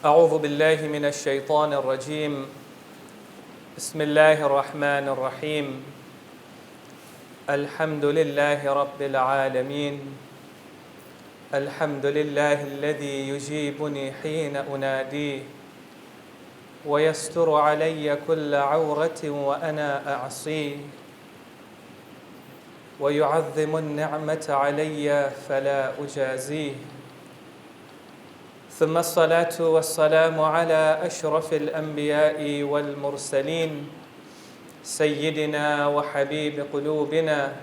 أعوذ بالله من الشيطان الرجيم بسم الله الرحمن الرحيم الحمد لله رب العالمين الحمد لله الذي يجيبني حين أناديه ويستر علي كل عورة وأنا أعصيه ويعظم النعمة علي فلا أجازيه ثم الصلاة والسلام على أشرف الأنبياء والمرسلين سيدنا وحبيب قلوبنا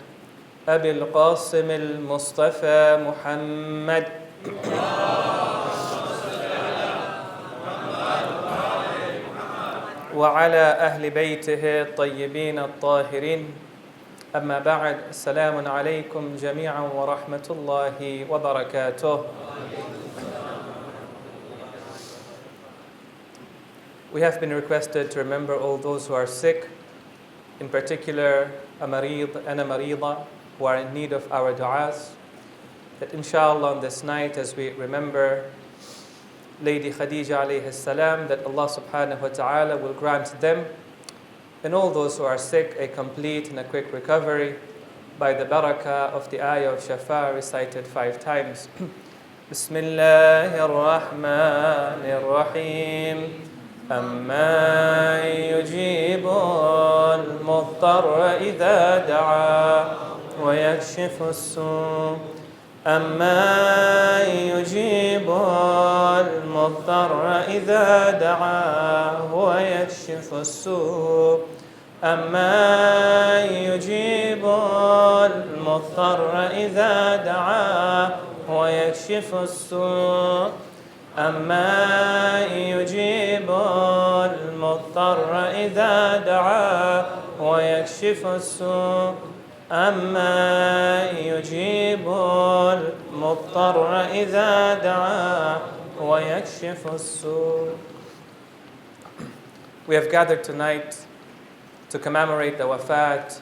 أبي القاسم المصطفى محمد وعلى أهل بيته الطيبين الطاهرين أما بعد السلام عليكم جميعا ورحمة الله وبركاته. We have been requested to remember all those who are sick, in particular a marid and a marida who are in need of our du'as, that inshallah on this night as we remember Lady Khadija alayhi salam, that Allah subhanahu wa ta'ala will grant them and all those who are sick a complete and a quick recovery by the barakah of the ayah of Shafa recited 5 times. Bismillahir Rahmanir Rahim. أَمَّن يُجِيبُ الْمُضْطَرَّ إِذَا دَعَاهُ وَيَكْشِفُ السُّوءَ أَمَّن يُجِيبُ الْمُضْطَرَّ إِذَا دَعَاهُ وَيَكْشِفُ السُّوءَ أَمَّن يُجِيبُ الْمُضْطَرَّ إِذَا دَعَاهُ وَيَكْشِفُ السُّوءَ أَمَّن يُجِيبُ الْمُضْطَرَّ إِذَا دَعَاهُ وَيَكْشِفُ السُّوءَ أَمَّن يُجِيبُ الْمُضْطَرَّ إِذَا دَعَاهُ وَيَكْشِفُ السُّوءَ. We have gathered tonight to commemorate the wafat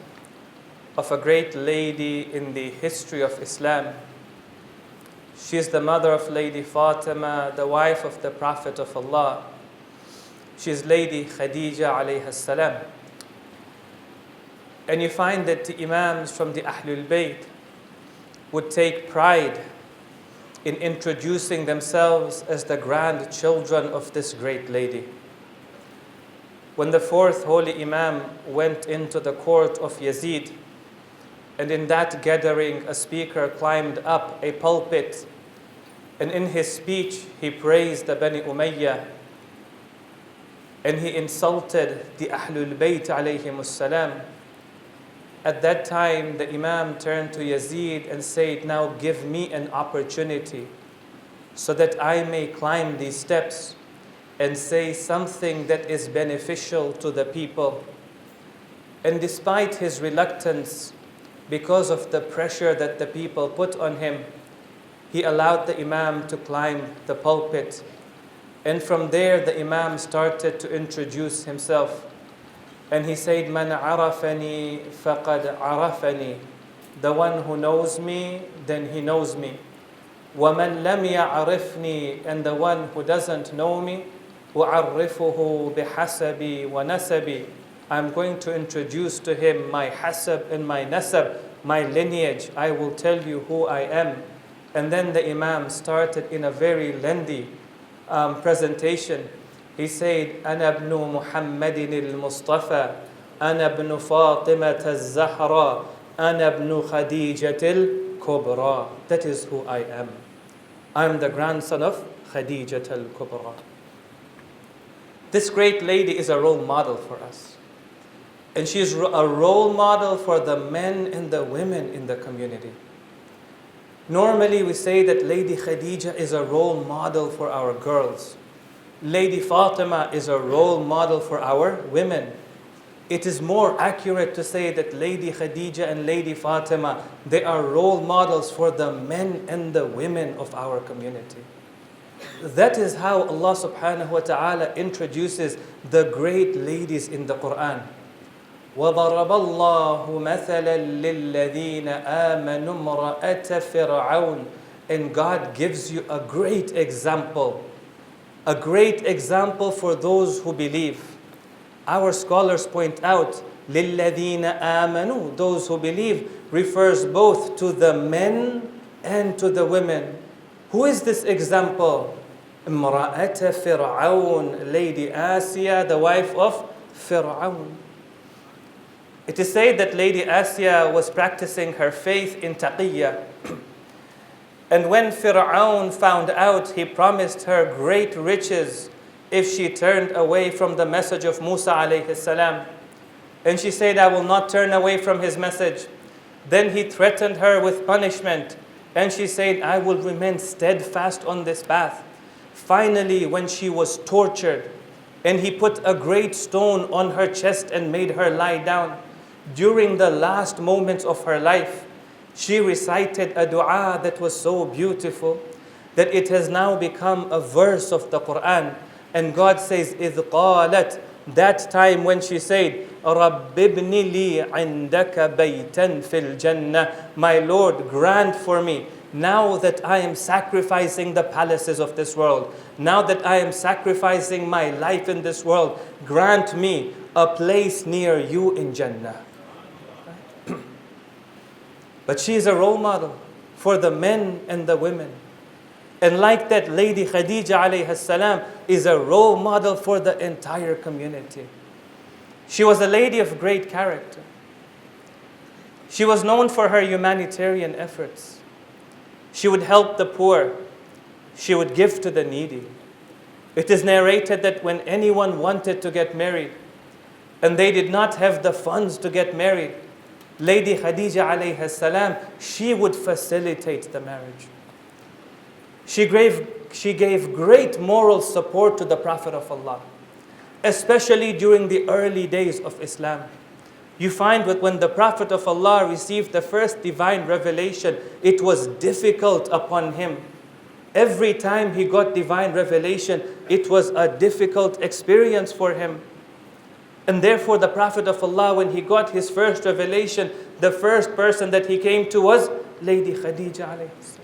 of a great lady in the history of Islam. She is the mother of Lady Fatima, the wife of the Prophet of Allah. She is Lady Khadija alayha salam. And you find that the Imams from the Ahlul Bayt would take pride in introducing themselves as the grandchildren of this great lady. When the 4th Holy Imam went into the court of Yazid, and in that gathering a speaker climbed up a pulpit, and in his speech he praised the Bani Umayyah, and he insulted the Ahlul Bayt alayhimus salam. At that time the Imam turned to Yazid and said, "Now give me an opportunity so that I may climb these steps and say something that is beneficial to the people." And despite his reluctance, because of the pressure that the people put on him, he allowed the Imam to climb the pulpit. And from there the Imam started to introduce himself. And he said, "Man arafani faqad arafani." The one who knows me, then he knows me. وَمَنْ لَمْ يَعْرِفْنِي, and the one who doesn't know me, وَعَرِّفُهُ بِحَسَبِي وَنَسَبِي. I'm going to introduce to him my hasab and my nasab, my lineage. I will tell you who I am. And then the Imam started in a very lengthy presentation. He said, أَنَا ابْنُ مُحَمَّدٍ الْمُصْطَفَى أَنَا ابْنُ فَاطِمَةَ الزَّهْرَى أَنَا ابْنُ خَدِيجَةِ الْكُبْرَى. That is who I am. I'm the grandson of Khadijat al-Kubra. This great lady is a role model for us. And she is a role model for the men and the women in the community. Normally we say that Lady Khadija is a role model for our girls. Lady Fatima is a role model for our women. It is more accurate to say that Lady Khadija and Lady Fatima, they are role models for the men and the women of our community. That is how Allah subhanahu wa ta'ala introduces the great ladies in the Quran. وَضَرَبَ اللَّهُ مَثَلًا لِلَّذِينَ آمَنُوا امْرَأَةَ فِرْعَوْنَ. And God gives you a great example a great example for those who believe. Our scholars point out, لِلَّذِينَ آمَنُوا, those who believe, refers both to the men and to the women. Who is this example? امرأة فرعون, Lady Asiya, the wife of Fir'aun. It is said that Lady Asiya was practicing her faith in taqiyya. And when Fir'aun found out, he promised her great riches if she turned away from the message of Musa alayhi salam. And she said, I will not turn away from his message. Then he threatened her with punishment. And she said, I will remain steadfast on this path. Finally, when she was tortured, and he put a great stone on her chest and made her lie down, during the last moments of her life, she recited a dua that was so beautiful that it has now become a verse of the Quran. And God says, إِذْ قَالَتْ, that time when she said, رَبِّ ابْنِ لِي عِنْدَكَ بَيْتًا فِي الْجَنَّةِ, my Lord, grant for me, now that I am sacrificing the palaces of this world, now that I am sacrificing my life in this world, grant me a place near you in Jannah. But she is a role model for the men and the women. And like that, Lady Khadija alayhi salam is a role model for the entire community. She was a lady of great character. She was known for her humanitarian efforts. She would help the poor. She would give to the needy. It is narrated that when anyone wanted to get married and they did not have the funds to get married, Lady Khadija alayhi salam, she would facilitate the marriage. She gave great moral support to the Prophet of Allah, especially during the early days of Islam. You find that when the Prophet of Allah received the first divine revelation, it was difficult upon him. Every time he got divine revelation, it was a difficult experience for him. And therefore the Prophet of Allah, when he got his first revelation, the first person that he came to was Lady Khadija alayhi salam.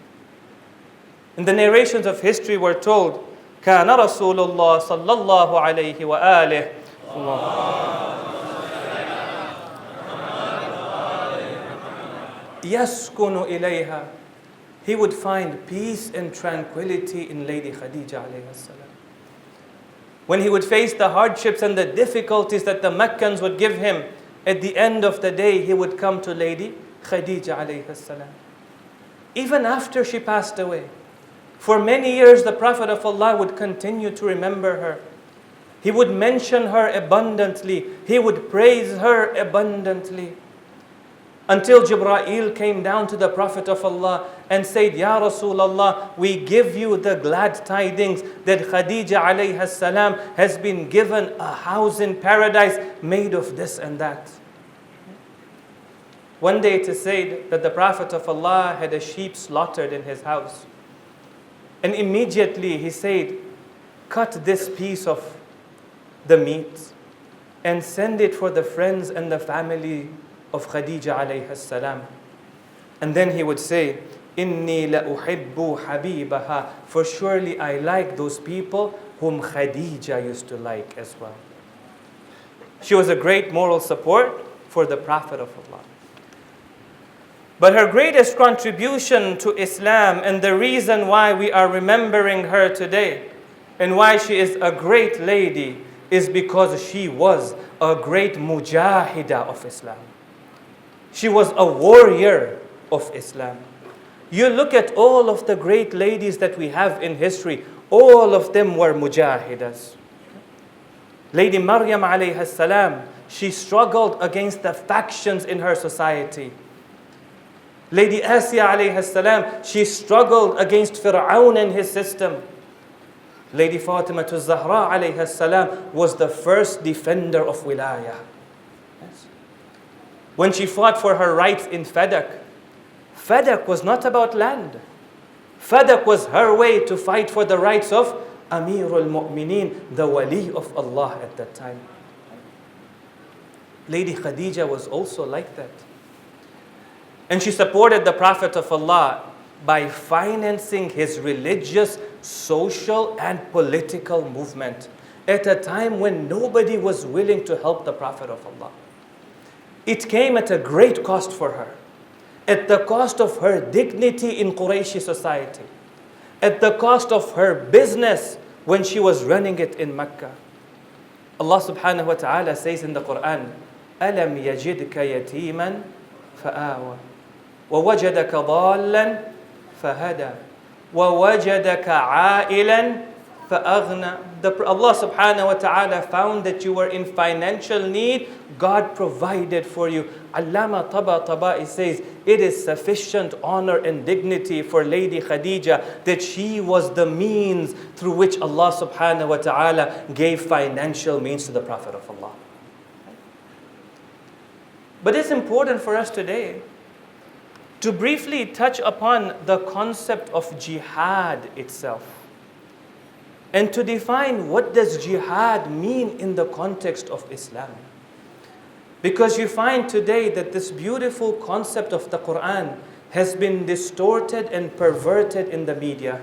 In the narrations of history we're told, كان رسول الله صلى الله عليه وآله يسكن إليها. He would find peace and tranquility in Lady Khadija alayhi salam. When he would face the hardships and the difficulties that the Meccans would give him, at the end of the day, he would come to Lady Khadija alayhi salam. Even after she passed away, for many years the Prophet of Allah would continue to remember her. He would mention her abundantly. He would praise her abundantly. Until Jibreel came down to the Prophet of Allah and said, Ya Rasulullah, we give you the glad tidings that Khadija alayhi salam has been given a house in paradise made of this and that. One day it is said that the Prophet of Allah had a sheep slaughtered in his house. And immediately he said, cut this piece of the meat and send it for the friends and the family of Khadija alayhi salam. And then he would say, Inni la uhibbu habibaha, for surely I like those people whom Khadija used to like as well. She was a great moral support for the Prophet of Allah. But her greatest contribution to Islam, and the reason why we are remembering her today, and why she is a great lady, is because she was a great mujahida of Islam. She was a warrior of Islam. You look at all of the great ladies that we have in history, all of them were mujahidas. Lady Maryam alayhi salam, she struggled against the factions in her society. Lady Asiya alayhi salam, she struggled against Fir'aun and his system. Lady Fatima Zahra alayhi salam was the first defender of wilayah. Yes. When she fought for her rights in Fadak, Fadak was not about land. Fadak was her way to fight for the rights of Amirul Mu'mineen, the wali of Allah at that time. Lady Khadija was also like that. And she supported the Prophet of Allah by financing his religious, social, and political movement at a time when nobody was willing to help the Prophet of Allah. It came at a great cost for her, at the cost of her dignity in Qurayshi society, at the cost of her business when she was running it in Mecca. Allah subhanahu wa ta'ala says in the Quran, أَلَمْ يَجِدْكَ يَتِيمًا فَآوَى وَوَجَدَكَ ضَالًّا فَهَدَى وَوَجَدَكَ عَائِلًا فَأَغْنَى. Allah subhanahu wa ta'ala found that you were in financial need. God provided for you. Allama Taba'i says, it is sufficient honor and dignity for Lady Khadija that she was the means through which Allah subhanahu wa ta'ala gave financial means to the Prophet of Allah. But it's important for us today to briefly touch upon the concept of jihad itself, and to define what does jihad mean in the context of Islam. Because you find today that this beautiful concept of the Quran has been distorted and perverted in the media.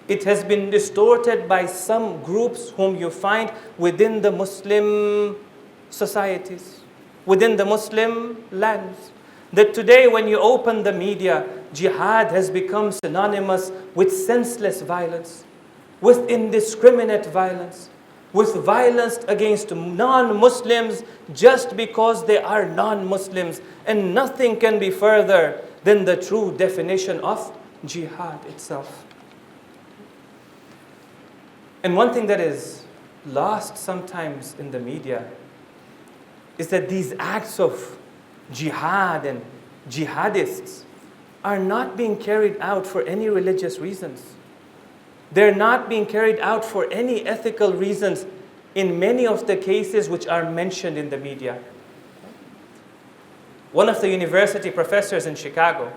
It has been distorted by some groups whom you find within the Muslim societies, within the Muslim lands. That today when you open the media, jihad has become synonymous with senseless violence, with indiscriminate violence, with violence against non-Muslims just because they are non-Muslims. And nothing can be further than the true definition of jihad itself. And one thing that is lost sometimes in the media is that these acts of jihad and jihadists are not being carried out for any religious reasons. They're not being carried out for any ethical reasons in many of the cases which are mentioned in the media. One of the university professors in Chicago,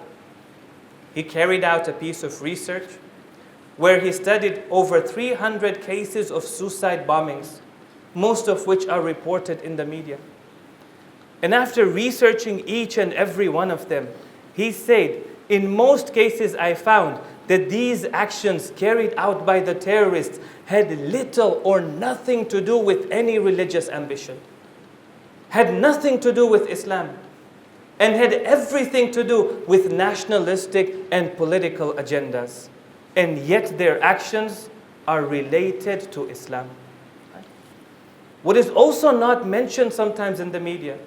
he carried out a piece of research where he studied over 300 cases of suicide bombings, most of which are reported in the media. And after researching each and every one of them, he said, in most cases I found that these actions carried out by the terrorists had little or nothing to do with any religious ambition, had nothing to do with Islam, and had everything to do with nationalistic and political agendas. And yet their actions are related to Islam. What is also not mentioned sometimes in the media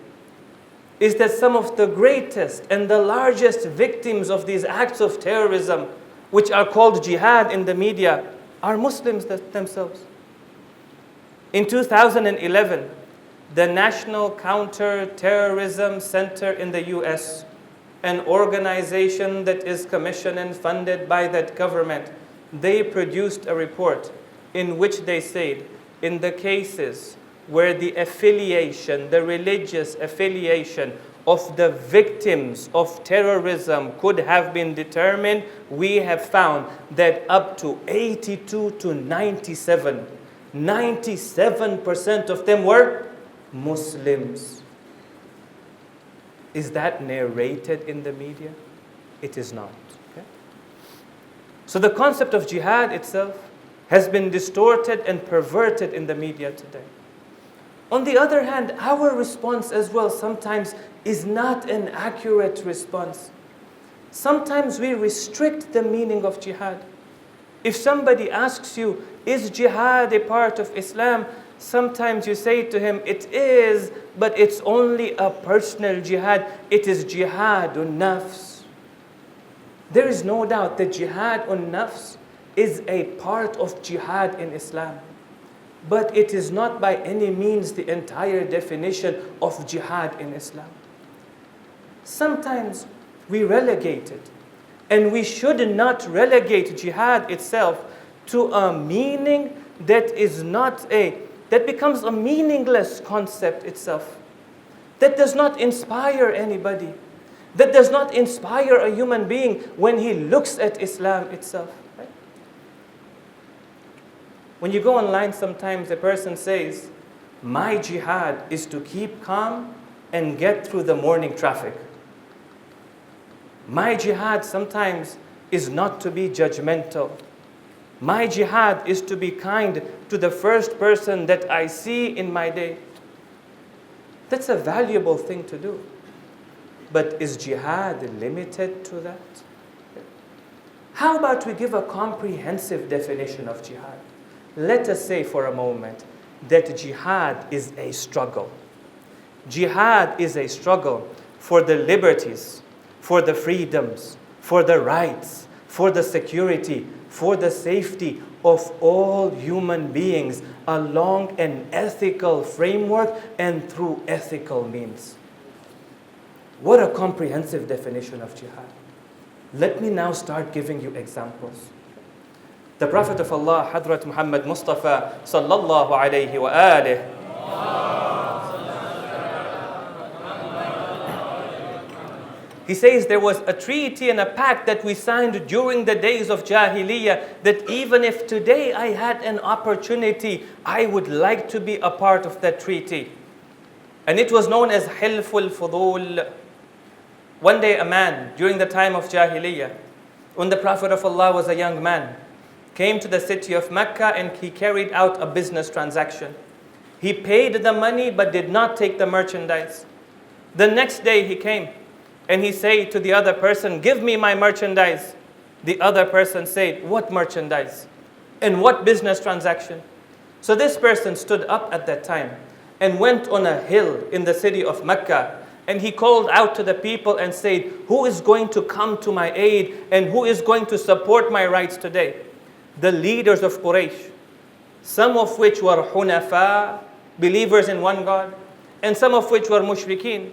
is that some of the greatest and the largest victims of these acts of terrorism, which are called jihad in the media, are Muslims themselves. In 2011, the National Counter-Terrorism Center in the US, an organization that is commissioned and funded by that government, they produced a report in which they said, in the cases where the affiliation, the religious affiliation of the victims of terrorism could have been determined, we have found that up to 82 to 97% of them were Muslims. Is that narrated in the media? It is not. Okay? So the concept of jihad itself has been distorted and perverted in the media today. On the other hand, our response as well sometimes is not an accurate response. Sometimes we restrict the meaning of jihad. If somebody asks you, is jihad a part of Islam? Sometimes you say to him, it is, but it's only a personal jihad. It is jihadun nafs. There is no doubt that jihadun nafs is a part of jihad in Islam. But it is not by any means the entire definition of jihad in Islam. Sometimes we relegate it, and we should not relegate jihad itself to a meaning that becomes a meaningless concept itself, that does not inspire anybody, that does not inspire a human being when he looks at Islam itself. When you go online, sometimes a person says, my jihad is to keep calm and get through the morning traffic. My jihad sometimes is not to be judgmental. My jihad is to be kind to the first person that I see in my day. That's a valuable thing to do. But is jihad limited to that? How about we give a comprehensive definition of jihad? Let us say for a moment that jihad is a struggle. Jihad is a struggle for the liberties, for the freedoms, for the rights, for the security, for the safety of all human beings along an ethical framework and through ethical means. What a comprehensive definition of jihad. Let me now start giving you examples. The Prophet of Allah, Hadrat Muhammad Mustafa sallallahu alayhi wa alihi, he says there was a treaty and a pact that we signed during the days of Jahiliyyah that even if today I had an opportunity, I would like to be a part of that treaty. And it was known as Hilful Fudul. One day a man, during the time of Jahiliyyah, when the Prophet of Allah was a young man, came to the city of Mecca and he carried out a business transaction. He paid the money but did not take the merchandise. The next day he came and he said to the other person, "Give me my merchandise." The other person said, "What merchandise? And what business transaction?" So this person stood up at that time and went on a hill in the city of Mecca. And he called out to the people and said, "Who is going to come to my aid and who is going to support my rights today?" The leaders of Quraysh, some of which were Hunafa, believers in one God, and some of which were Mushrikeen.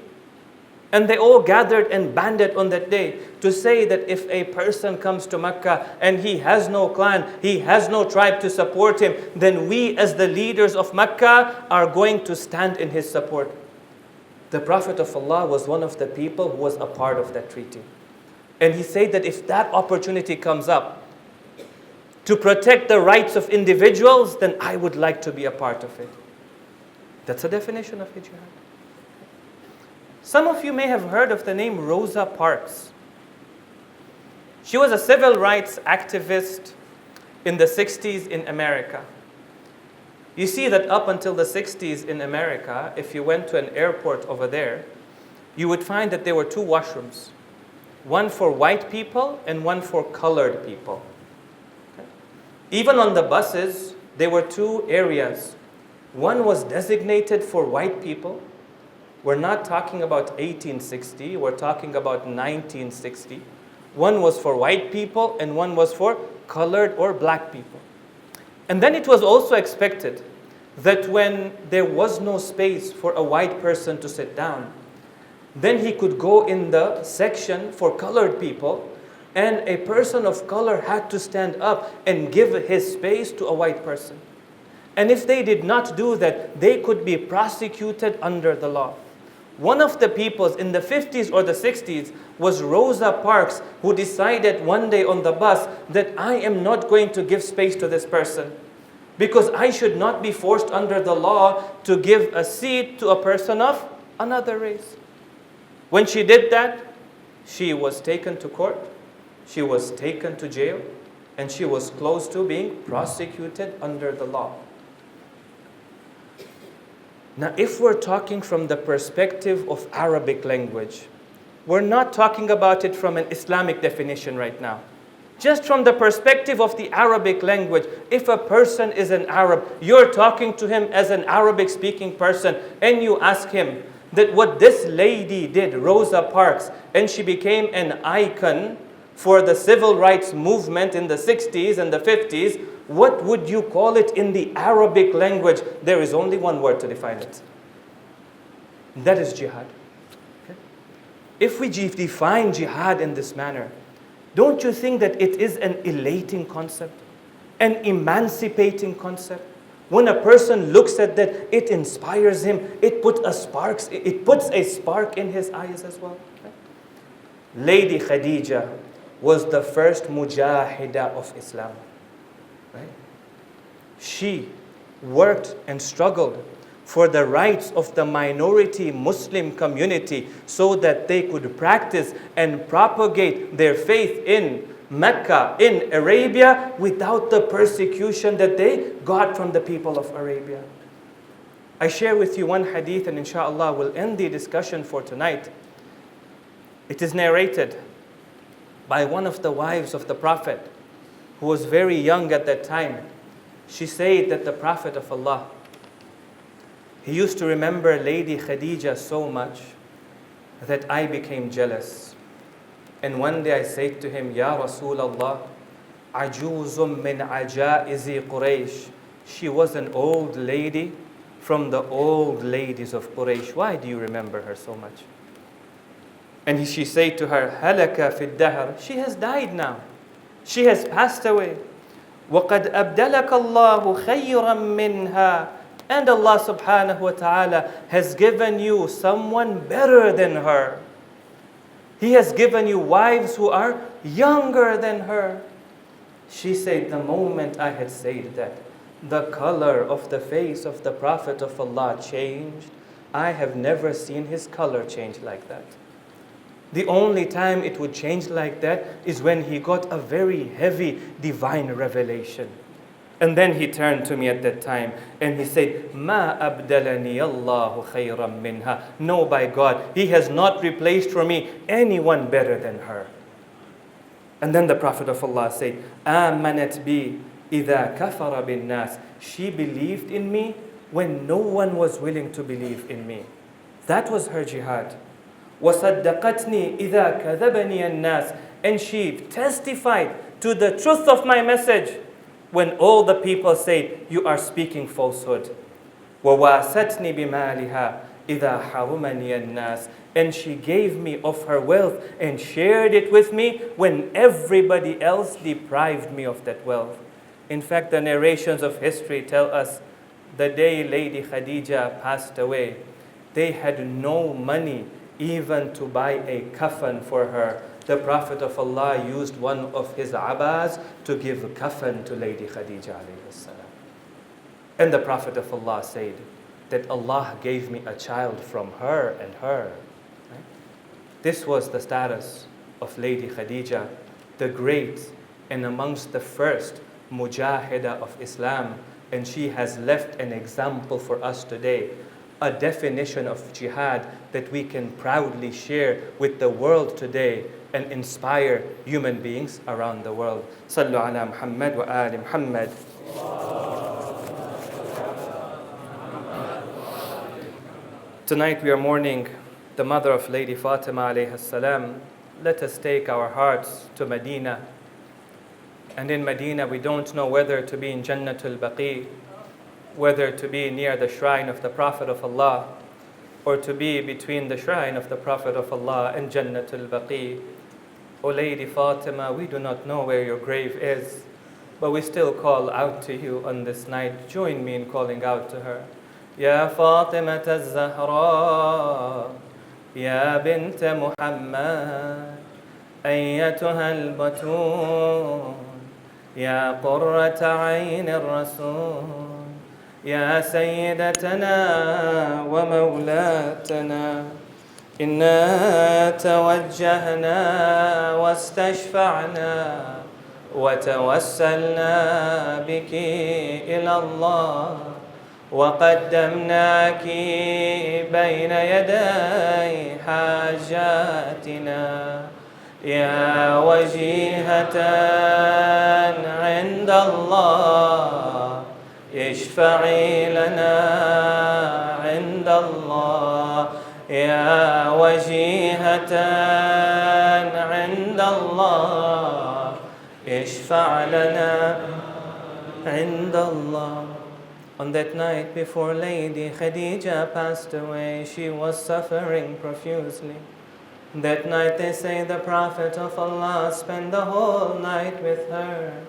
And they all gathered and banded on that day to say that if a person comes to Mecca and he has no clan, he has no tribe to support him, then we as the leaders of Mecca are going to stand in his support. The Prophet of Allah was one of the people who was a part of that treaty. And he said that if that opportunity comes up to protect the rights of individuals, then I would like to be a part of it. That's a definition of jihad. Some of you may have heard of the name Rosa Parks. She was a civil rights activist in the 60s in America. You see that up until the 60s in America, if you went to an airport over there, you would find that there were two washrooms. One for white people and one for colored people. Okay? Even on the buses, there were two areas. One was designated for white people. We're not talking about 1860, we're talking about 1960. One was for white people and one was for colored or black people. And then it was also expected that when there was no space for a white person to sit down, then he could go in the section for colored people, and a person of color had to stand up and give his space to a white person. And if they did not do that, they could be prosecuted under the law. One of the peoples in the 50s or the 60s was Rosa Parks, who decided one day on the bus that I am not going to give space to this person because I should not be forced under the law to give a seat to a person of another race. When she did that, she was taken to court, she was taken to jail, and she was close to being prosecuted under the law. Now, if we're talking from the perspective of Arabic language, we're not talking about it from an Islamic definition right now. Just from the perspective of the Arabic language, if a person is an Arab, you're talking to him as an Arabic-speaking person, and you ask him that what this lady did, Rosa Parks, and she became an icon for the civil rights movement in the 60s and the 50s, what would you call it in the Arabic language? There is only one word to define it. That is jihad. Okay? If we define jihad in this manner, don't you think that it is an elating concept? An emancipating concept? When a person looks at that, it inspires him. It puts a spark in his eyes as well. Okay? Lady Khadija was the first mujahida of Islam. Right? She worked and struggled for the rights of the minority Muslim community so that they could practice and propagate their faith in Mecca in Arabia without the persecution that they got from the people of Arabia. I share with you one hadith, and inshallah we'll end the discussion for tonight. It is narrated by one of the wives of the Prophet, who was very young at that time. She said that the Prophet of Allah, he used to remember Lady Khadija so much that I became jealous. And one day I said to him, Ya Rasulullah, Ajuzum min ajaizi Quraysh. She was an old lady from the old ladies of Quraysh. Why do you remember her so much? And she said to her, Halaka fi dahr. She has died now. She has passed away. وَقَدْ أَبْدَلَكَ اللَّهُ خَيْرًا مِّنْهَا. And Allah subhanahu wa ta'ala has given you someone better than her. He has given you wives who are younger than her. She said, the moment I had said that, the color of the face of the Prophet of Allah changed. I have never seen his color change like that. The only time it would change like that is when he got a very heavy divine revelation. And then he turned to me at that time and he said, Ma abdalani Allahu khayran minha. No, by God, He has not replaced for me anyone better than her. And then the Prophet of Allah said, Amanat bi idha kafara bin nas. She believed in me when no one was willing to believe in me. That was her jihad. وَصَدَّقَتْنِي إِذَا كَذَبَنِيَ النَّاسِ. And she testified to the truth of my message when all the people say, you are speaking falsehood. وَوَاسَتْنِي بِمَالِهَا إِذَا حَرُمَنِيَ النَّاسِ. And she gave me of her wealth and shared it with me when everybody else deprived me of that wealth. In fact, the narrations of history tell us the day Lady Khadija passed away, they had no money even to buy a kafan for her. The Prophet of Allah used one of his abas to give a kafan to Lady Khadija alayhi salam. And the Prophet of Allah said that Allah gave me a child from her and her. Right? This was the status of Lady Khadija, the great and amongst the first mujahida of Islam. And she has left an example for us today, a definition of jihad that we can proudly share with the world today and inspire human beings around the world. Sallu ala Muhammad wa ali Muhammad. Tonight we are mourning the mother of Lady Fatima alayhi salam. Let us take our hearts to Medina. And in Medina we don't know whether to be in Jannatul Baqi, whether to be near the shrine of the Prophet of Allah, or to be between the shrine of the Prophet of Allah and Jannatul Baqi. O Lady Fatima, we do not know where your grave is, but we still call out to you on this night. Join me in calling out to her. Ya Fatima al-Zahra, Ya bint Muhammad, Ayyatuha al-Batul, Ya qurrata ayn al-Rasul, يا سيدتنا ومولاتنا إنا توجهنا واستشفعنا وتوسلنا بك إلى الله وقدمناك بين يدي حاجاتنا يا وجيهة عند الله اشفعي لنا عند الله يا وجيهة عند الله اشفع لنا عند الله. On that night before Lady Khadija passed away, she was suffering profusely. That night they say the Prophet of Allah spent the whole night with her.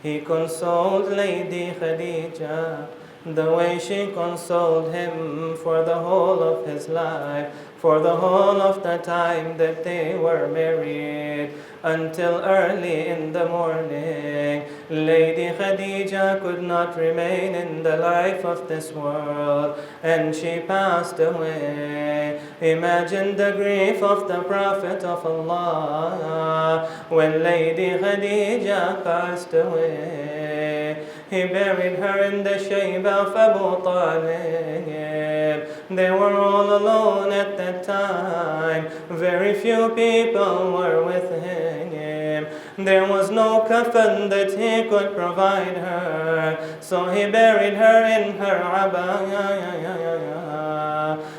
He consoled Lady Khadija the way she consoled him for the whole of his life. for the whole of the time that they were married, until early in the morning. Lady Khadija could not remain in the life of this world, and she passed away. Imagine the grief of the Prophet of Allah when Lady Khadija passed away. He buried her in the shayb of Abu Talib. They were all alone at that time. Very few people were with him. There was no coffin that he could provide her, so he buried her in her abaya.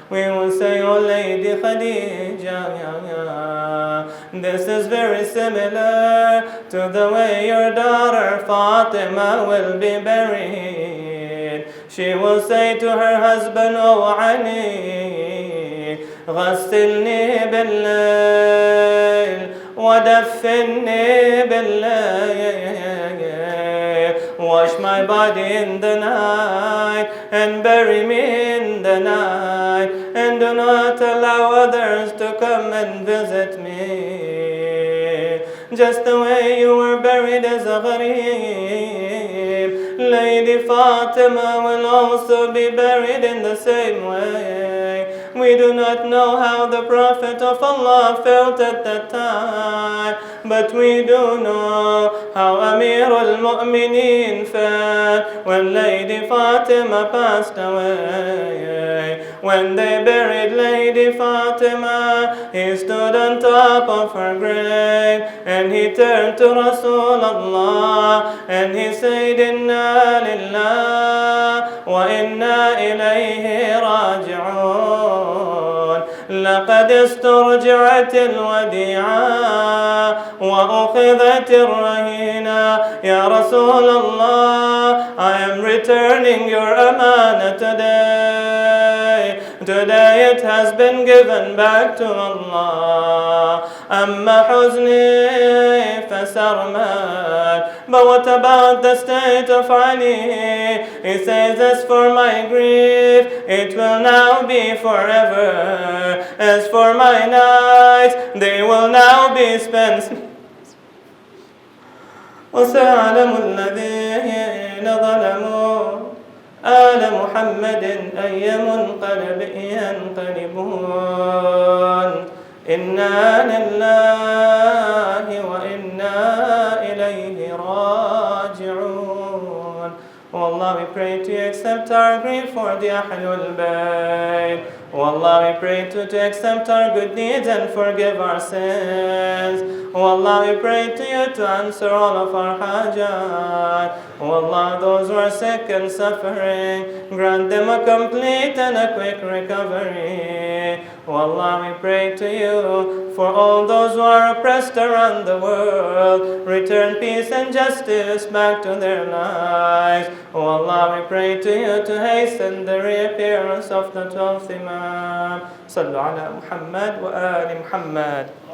We will say, "Oh Lady Khadija, this is very similar to the way your daughter Fatima will be buried." She will say to her husband, "Oh Ali, غسلني بالليل ودفني بالليل. Wash my body in the night and bury me in the night, and do not allow others to come and visit me. Just the way you were buried as a gharib, Lady Fatima will also be buried in the same way." We do not know how the Prophet of Allah felt at that time, but we do know how Amir al-Mu'mineen felt when Lady Fatima passed away. When they buried Lady Fatima, he stood on top of her grave and he turned to Rasulullah and he said, "Inna lillah wa inna ilayhi raji'un. لقد استرجعت الوديعة وأخذت الرهينة." Ya Rasulullah, I am returning your amana today. Today it has been given back to Allah. أما حزني فسرمد. But what about the state of Ali? He says, "As for my grief, it will now be forever. As for my nights, they will now be spent." وسيعلم الذين ظلموا آل محمد أي منقلب ينقلبون. إنا لله وإنا إليه راجعون. Oh Allah, we pray to you accept our grief for the Ahlul Bayt. Oh Allah, we pray to accept our good deeds and forgive our sins. Oh Allah, we pray to you to answer all of our hajat. Oh Allah, those who are sick and suffering, grant them a complete and a quick recovery. Oh Allah, we pray to you for all those who are oppressed around the world. Return peace and justice back to their lives. Oh Allah, we pray to you to hasten the reappearance of the 12th Imam. Sallu ala Muhammad wa ali Muhammad.